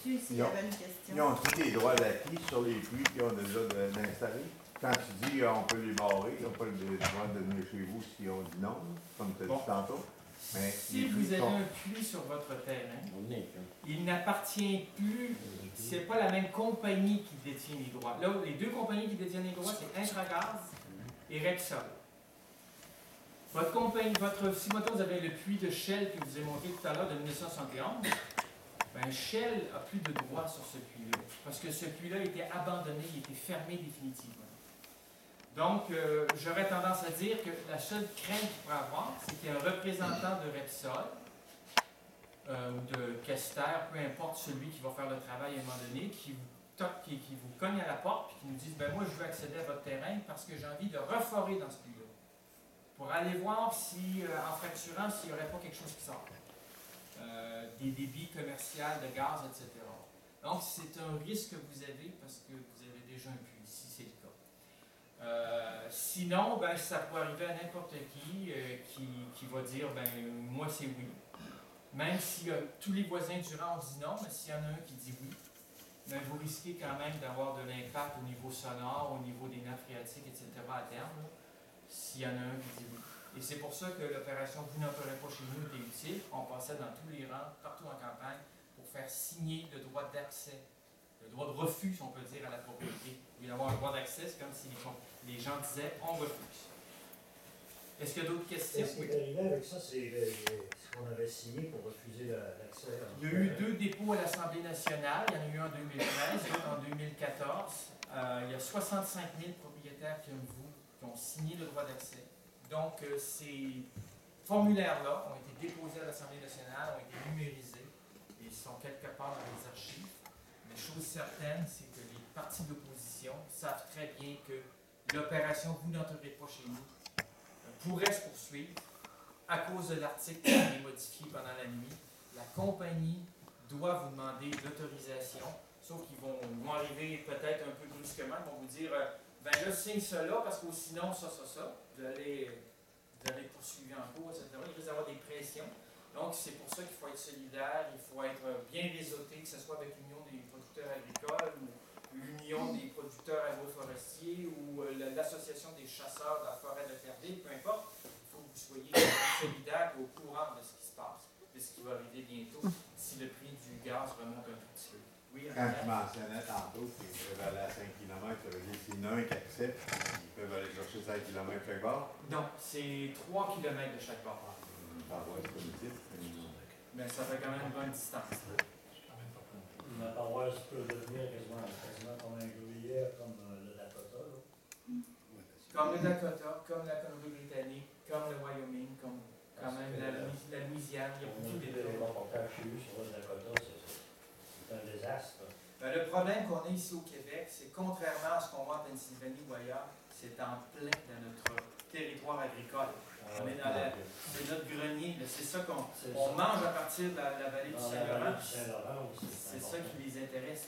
Monsieur, s'il y avait une question. Ils ont tous les droits d'acquis sur les puits qu'ils ont déjà d'installer. Quand tu dis on peut les barrer, ils n'ont pas le droit de venir chez vous si on dit non, comme tu as dit tantôt. Mais si vous avez un puits sur votre terrain, il n'appartient plus, c'est pas la même compagnie qui détient les droits. Là, les deux compagnies qui détiennent les droits, c'est Intragaz et Repsol. Votre compagnie, si maintenant vous avez le puits de Shell que je vous ai montré tout à l'heure de 1971, ben Shell n'a plus de droit sur ce puits-là. Parce que ce puits-là a été abandonné, il a été fermé définitivement. Donc, j'aurais tendance à dire que la seule crainte qu'il pourrait avoir, c'est qu'il y ait un représentant de Repsol ou de Kester, peu importe celui qui va faire le travail à un moment donné, qui vous cogne à la porte et qui nous dise ben moi, je veux accéder à votre terrain parce que j'ai envie de reforer dans ce puits-là. Pour aller voir si, en fracturant, s'il n'y aurait pas quelque chose qui sort. Des débits commerciaux de gaz, etc. Donc, c'est un risque que vous avez parce que vous avez déjà un puits, si c'est le cas. Sinon, ben, ça peut arriver à n'importe qui va dire, ben, moi c'est oui. Même si tous les voisins du rang ont dit non, mais s'il y en a un qui dit oui, ben, vous risquez quand même d'avoir de l'impact au niveau sonore, au niveau des nappes phréatiques, etc. à terme, s'il y en a un qui dit oui. Et c'est pour ça que l'opération Vous n'entrerez pas chez nous était utile. On passait dans tous les rangs, partout en campagne, pour faire signer le droit d'accès, le droit de refus, si on peut dire, à la propriété. Au lieu d'avoir un droit d'accès, c'est comme si les gens disaient on refuse. Est-ce qu'il y a d'autres questions? Ce qui est arrivé avec ça, c'est ce qu'on avait signé pour refuser l'accès. Il y a eu 2 dépôts à l'Assemblée nationale. Il y en a eu un en 2013, l'autre en 2014. Il y a 65 000 propriétaires comme vous qui ont signé le droit d'accès. Donc, ces formulaires-là ont été déposés à l'Assemblée nationale, ont été numérisés et sont quelque part dans les archives. Mais chose certaine, c'est que les partis d'opposition savent très bien que l'opération Vous n'entrerez pas chez nous pourrait se poursuivre à cause de l'article qui a été modifié pendant la nuit. La compagnie doit vous demander l'autorisation, sauf qu'ils vont arriver peut-être un peu brusquement, ils vont vous dire ben là, signe cela, parce que sinon, ça. Vous allez poursuivre en cours, etc. Il risque d'avoir des pressions. Donc, c'est pour ça qu'il faut être solidaire, il faut être bien réseauté, que ce soit avec l'Union des producteurs agricoles ou l'Union des producteurs agroforestiers ou l'Association des chasseurs de la forêt de Ferville, peu importe. Il faut que vous soyez solidaire et au courant de ce qui se passe, de ce qui va arriver bientôt, si le prix du gaz remonte un tout petit peu. Oui, quand tu mentionnais tantôt qu'ils peuvent aller à 5 km, ça veut dire s'il y en a un qui accepte, ils peuvent aller chercher 5 km chaque bord? Non, c'est 3 km de chaque bord. Mais ça fait quand même une bonne distance. La paroisse peut devenir quasiment comme un gruyère, comme le Dakota. Là. Comme le Dakota, comme la Colombie-Britannique, comme le Wyoming, comme quand même la Louisiane. Il y a beaucoup de reportages chez eux sur le Dakota, c'est un désastre. Ben, le problème qu'on a ici au Québec, c'est contrairement à ce qu'on voit en Pennsylvanie ou ailleurs, c'est en plein dans notre territoire agricole. C'est notre grenier, c'est ça qu'on mange à partir de la vallée du Saint-Laurent. C'est ça qui les intéresse.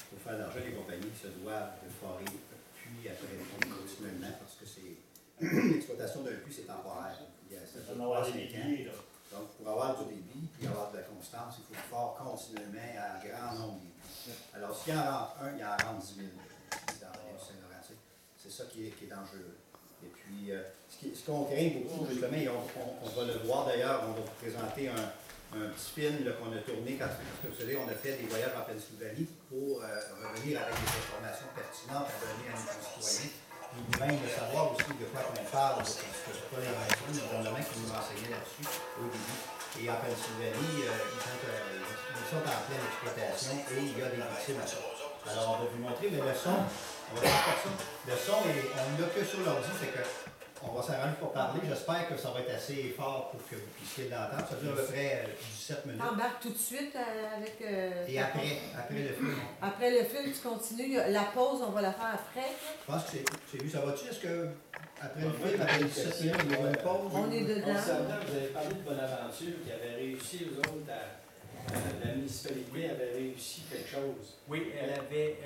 Pour faire l'argent, les compagnies se doivent de forer puis après continuellement parce que l'exploitation d'un puits, c'est temporaire. Ça peut avoir des débits, là. Donc, pour avoir du débit puis avoir de la constance, il faut fort continuellement à grand nombre de puits. Alors, s'il y en rentre un, il en rentre 10 000 dans la vallée du Saint-Laurent. C'est ça qui est dangereux. Et puis, ce qu'on craint beaucoup, justement, on va le voir d'ailleurs, on va vous présenter un petit film qu'on a tourné parce que vous savez, on a fait des voyages en Pennsylvanie pour revenir avec des informations pertinentes à donner à nos concitoyens. Puis même de savoir aussi de quoi on parle, parce que c'est pas l'invention du gouvernement qui nous renseignait là-dessus au début. Et en Pennsylvanie, ils sont en pleine exploitation et il y a des victimes à ça. Alors, on va vous montrer, mais le son, on va faire ça. Le son, on n'a que sur l'ordi, fait que on va s'arranger pour parler. J'espère que ça va être assez fort pour que vous puissiez l'entendre. Ça dure à peu près 17 minutes. T'embarques tout de suite avec... Et après le film. Après le film, tu continues. La pause, on va la faire après. Je pense que c'est lui. Ça va-tu? Est-ce que après le film, après 17 minutes, il y aura une pause? On est dedans. Concernant, vous avez parlé de Bonaventure qui avait réussi, eux autres, la municipalité avait réussi quelque chose. Oui, elle avait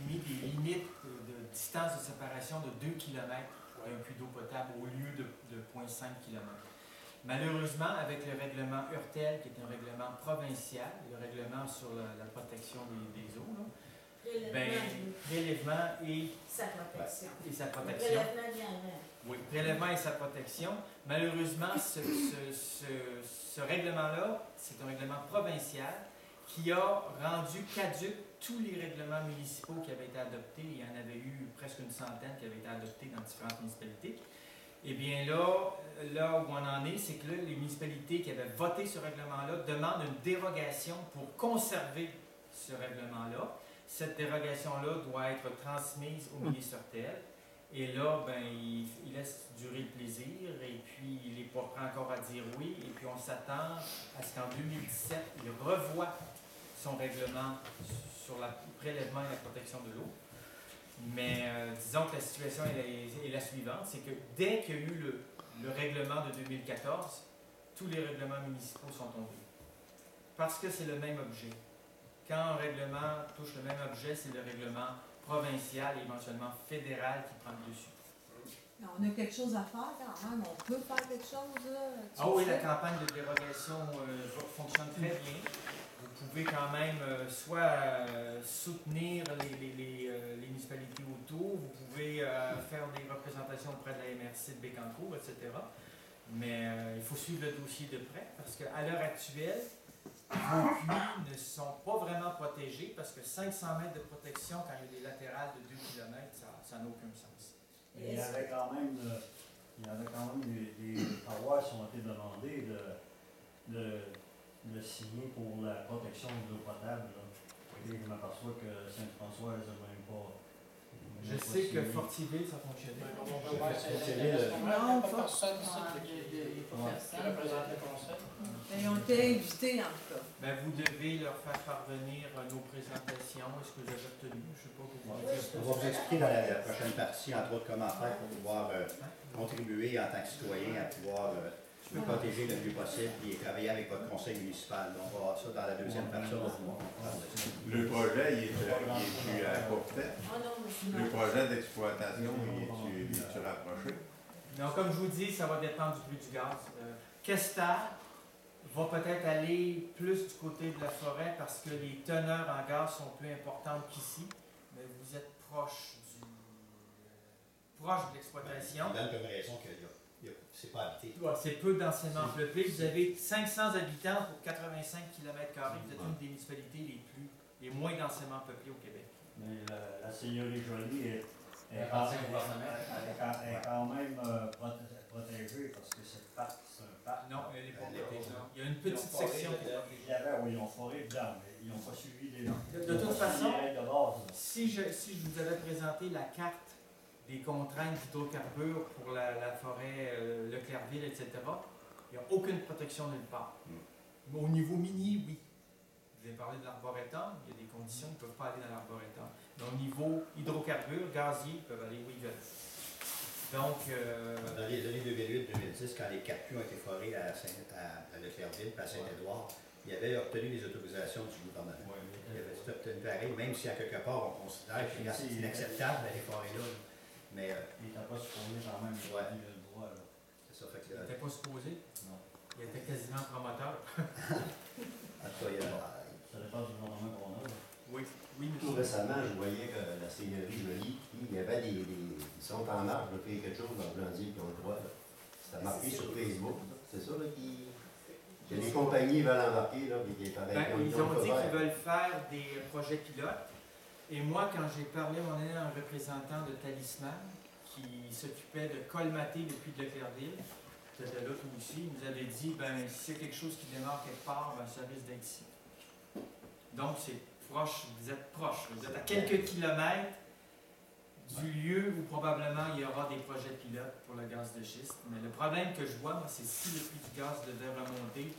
mis des limites de distance de séparation de 2 km pour un puits d'eau potable au lieu de 0,5 km. Malheureusement, avec le règlement URTEL, qui est un règlement provincial, le règlement sur la protection des eaux, là, prélèvement et Sa protection. sa Le protection. prélèvement vient avant. Oui, prélèvement et sa protection. Malheureusement, ce règlement-là, c'est un règlement provincial qui a rendu caduc tous les règlements municipaux qui avaient été adoptés. Il y en avait eu presque une centaine qui avaient été adoptés dans différentes municipalités. Eh bien là où on en est, c'est que là, les municipalités qui avaient voté ce règlement-là demandent une dérogation pour conserver ce règlement-là. Cette dérogation-là doit être transmise au ministre URTEL. Et là, ben, il laisse durer le plaisir et puis il n'est pas prêt encore à dire oui. Et puis on s'attend à ce qu'en 2017, il revoie son règlement sur le prélèvement et la protection de l'eau. Mais disons que la situation est la suivante, c'est que dès qu'il y a eu le règlement de 2014, tous les règlements municipaux sont tombés. Parce que c'est le même objet. Quand un règlement touche le même objet, c'est le règlement provincial et éventuellement fédéral qui prend le dessus. On a quelque chose à faire quand même. On peut faire quelque chose. Là. Oui, la campagne de dérogation fonctionne très bien. Vous pouvez quand même soit soutenir les municipalités autour, vous pouvez faire des représentations auprès de la MRC de Bécancour, etc. Mais il faut suivre le dossier de près parce qu'à l'heure actuelle, vos puits ne sont pas vraiment protégés parce que 500 mètres de protection quand il y a des latérales de 2 km, ça n'a aucun sens. Il y avait quand même des paroisses qui ont été demandées de signer pour la protection de l'eau potable. Là. Et je m'aperçois que Saint-François n'a même pas. Je sais que Fortiville, ça fonctionnait. Non, pas personne. Ils ont été invités en tout cas. Ben, vous devez leur faire parvenir nos présentations. Est-ce que vous avez obtenu? Je ne sais pas pour vous dire. On va vous expliquer dans la prochaine partie, entre autres, comment faire pour pouvoir contribuer en tant que citoyen à pouvoir protéger le mieux possible et travailler avec votre conseil municipal. Donc, on va voir ça dans la deuxième partie. Le projet, il est plus à court terme. Le projet d'exploitation, il est-tu rapproché? Donc, comme je vous dis, ça va dépendre du prix du gaz. Questar va peut-être aller plus du côté de la forêt parce que les teneurs en gaz sont plus importantes qu'ici, mais vous êtes proche de l'exploitation. On donne comme raison que c'est pas habité. C'est peu densément peuplé. Vous avez 500 habitants pour 85 km². Vous êtes une des municipalités les moins densément peuplées au Québec. Mais la seigneurie Jolie est quand même protégée parce que c'est un parc. Non, elle n'est pas protégée. Il y a une petite section. Ils ont foré dedans, mais ils n'ont pas suivi les normes. De toute façon, si je vous avais présenté la carte des contraintes d'hydrocarbures pour la forêt Leclercville, etc., il n'y a aucune protection nulle part. Au niveau minier, oui. Vous avez parlé de l'arboretum, il y a des conditions, ils ne peuvent pas aller dans l'arboretum. Mais au niveau hydrocarbures, gaziers, ils peuvent aller où ils veulent. Donc, dans les années 2008-2010, quand les 4 puits ont été forés à Leclercville et à Saint-Édouard, il avait obtenu les autorisations du gouvernement. Il avait obtenu pareil, même si à quelque part on considère que c'est inacceptable d'aller forer là. Mais il n'était pas supposé quand même. Ouais. Le droit, là. C'est ça. Fait que, il n'était pas supposé. Non. Il était quasiment promoteur. En tout cas, ça dépend du gouvernement qu'on a. Oui, Tout récemment, je voyais que la seigneurie Jolie, il y avait ils sont en marche de faire quelque chose dans Blandier qui ont le droit. C'était marqué sur Facebook. C'est ça là, que les compagnies veulent embarquer. Là, puis ils ont dit qu'ils veulent faire des projets pilotes. Et moi, quand j'ai parlé à un représentant de Talisman qui s'occupait de colmater le puits de Leclercville, de l'autre aussi, il nous avait dit, s'il y a quelque chose qui démarre quelque part, ça risque d'être ici. Donc, c'est proche, vous êtes proche, vous êtes à quelques kilomètres du lieu où probablement il y aura des projets pilotes pour le gaz de schiste. Mais le problème que je vois, moi, c'est si le prix du gaz devait remonter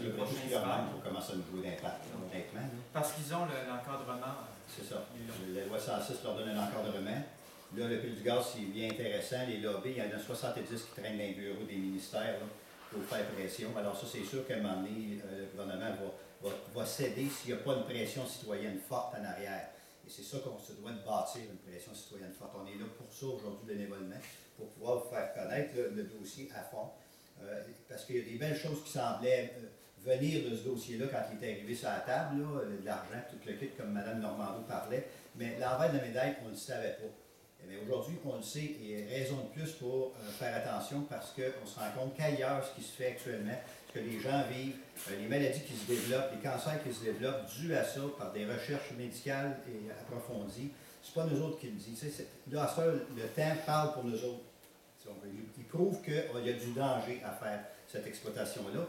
les prochains hivers. pour commencer à nous jouer d'impact, honnêtement. Parce qu'ils ont l'encadrement. C'est ça. La loi 106 leur donne un encadrement. Là, le prix du gaz, c'est bien intéressant. Les lobbies, il y en a 70 qui traînent dans les bureaux des ministères là, pour faire pression. Alors ça, c'est sûr qu'à un moment donné, le gouvernement va céder s'il n'y a pas une pression citoyenne forte en arrière. Et c'est ça qu'on se doit de bâtir, une pression citoyenne forte. On est là pour ça aujourd'hui bénévolement, pour pouvoir vous faire connaître le dossier à fond. parce qu'il y a des belles choses qui semblaient venir de ce dossier-là quand il est arrivé sur la table, là, de l'argent, tout le kit, comme Mme Normando parlait, mais l'envers de la médaille, on ne le savait pas. Mais aujourd'hui, on le sait, et raison de plus pour faire attention parce qu'on se rend compte qu'ailleurs, ce qui se fait actuellement, ce que les gens vivent, les maladies qui se développent, les cancers qui se développent, dû à ça, par des recherches médicales et approfondies, c'est pas nous autres qui le disent. Là, ça, le temps parle pour nous autres. Il prouve qu'il y a du danger à faire cette exploitation-là,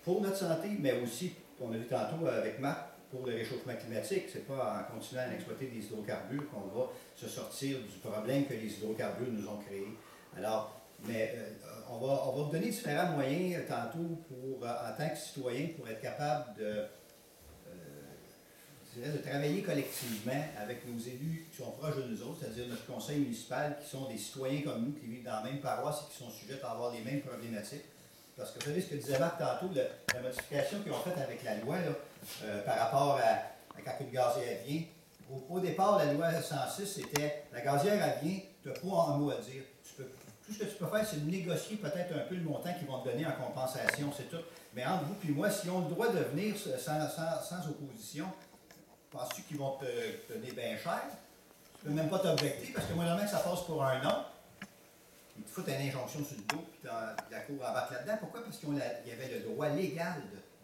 pour notre santé, mais aussi, on a vu tantôt avec Marc, pour le réchauffement climatique. C'est pas en continuant à exploiter des hydrocarbures qu'on va se sortir du problème que les hydrocarbures nous ont créé. Alors, mais on va vous donner différents moyens tantôt pour, en tant que citoyen, pour être capable de travailler collectivement avec nos élus qui sont proches de nous autres, c'est-à-dire notre conseil municipal, qui sont des citoyens comme nous, qui vivent dans la même paroisse et qui sont sujets à avoir les mêmes problématiques. Parce que vous savez ce que disait Marc tantôt, la modification qu'ils ont faite avec la loi, là, par rapport à quand une gazière vient. Au départ, la loi 106, c'était la gazière, elle vient, tu n'as pas un mot à dire. Tout ce que tu peux faire, c'est de négocier peut-être un peu le montant qu'ils vont te donner en compensation, c'est tout. Mais entre vous et moi, s'ils ont le droit de venir sans opposition, penses-tu qu'ils vont te donner bien cher? Tu ne peux même pas t'objecter, parce que moi, normalement, que ça passe pour un non. Ils te foutent une injonction sur le dos, puis la cour embarque là-dedans. Pourquoi? Parce qu'il y avait le droit légal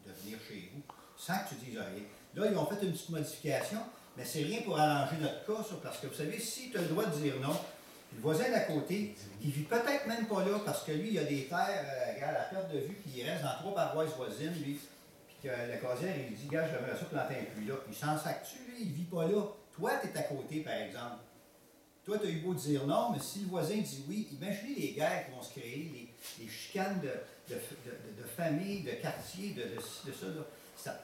de venir chez vous, sans que tu dises rien. Là, ils ont fait une petite modification, mais c'est rien pour arranger notre cas, ça, parce que vous savez, si tu as le droit de dire non, le voisin d'à côté, qui vit peut-être même pas là, parce que lui, il a des terres, regarde, à perte de vue, puis il reste dans 3 paroisses voisines, lui, puis que le casier, il dit, gars, j'aimerais ça planter un puits là, puis il s'en sac-tu, lui, il vit pas là. Toi, tu es à côté, par exemple. Toi, tu as eu beau dire non, mais si le voisin dit oui, imaginez les guerres qui vont se créer, les chicanes de famille, de quartier, de ça. Là.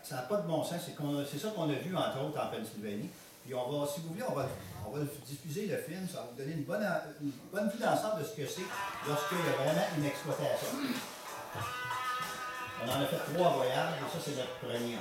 Ça n'a pas de bon sens. C'est ça qu'on a vu, entre autres, en Pennsylvanie. Puis on va, si vous voulez, on va diffuser le film. Ça va vous donner une bonne vue d'ensemble de ce que c'est lorsqu'il y a vraiment une exploitation. On en a fait 3 voyages, et ça, c'est notre premier.